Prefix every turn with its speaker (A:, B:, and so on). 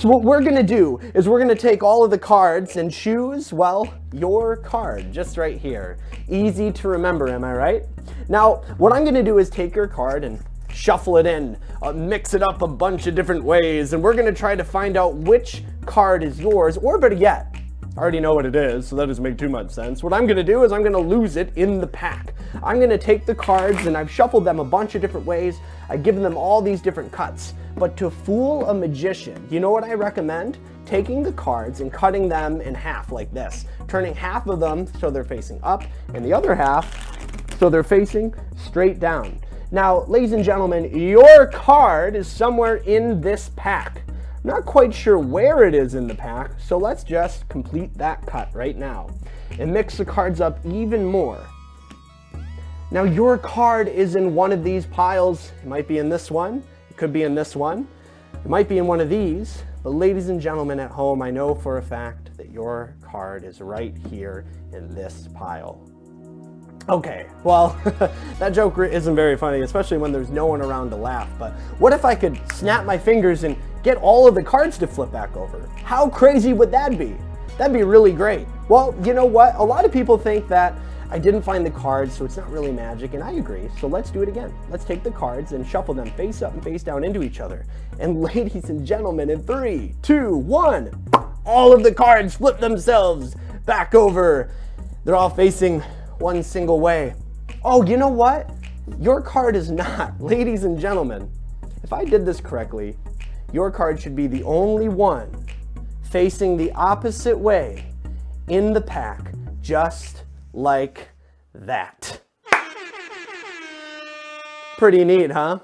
A: So what we're gonna do is we're gonna take all of the cards and choose, well, your card, just right here. Easy to remember, am I right? Now, what I'm gonna do is take your card and shuffle it in, mix it up a bunch of different ways, and we're gonna try to find out which card is yours, or better yet, I already know what it is, so that doesn't make too much sense. What I'm gonna do is I'm gonna lose it in the pack. I'm gonna take the cards and I've shuffled them a bunch of different ways. I've given them all these different cuts. But to fool a magician, you know what I recommend? Taking the cards and cutting them in half like this. Turning half of them so they're facing up and the other half so they're facing straight down. Now, ladies and gentlemen, your card is somewhere in this pack. I'm not quite sure where it is in the pack, so let's just complete that cut right now and mix the cards up even more. Now, your card is in one of these piles. It might be in this one. It could be in this one. It might be in one of these. But ladies and gentlemen at home, I know for a fact that your card is right here in this pile. Okay, well, that joke isn't very funny, especially when there's no one around to laugh. But what if I could snap my fingers and get all of the cards to flip back over? How crazy would that be? That'd be really great. Well, you know what? A lot of people think that I didn't find the cards, so it's not really magic, and I agree. So let's do it again. Let's take the cards and shuffle them face up and face down into each other. And ladies and gentlemen, in 3, 2, 1, all of the cards flip themselves back over. They're all facing one single way. Oh, you know what? Your card is not. Ladies and gentlemen, if I did this correctly, your card should be the only one facing the opposite way in the pack, just like that. Pretty neat, huh?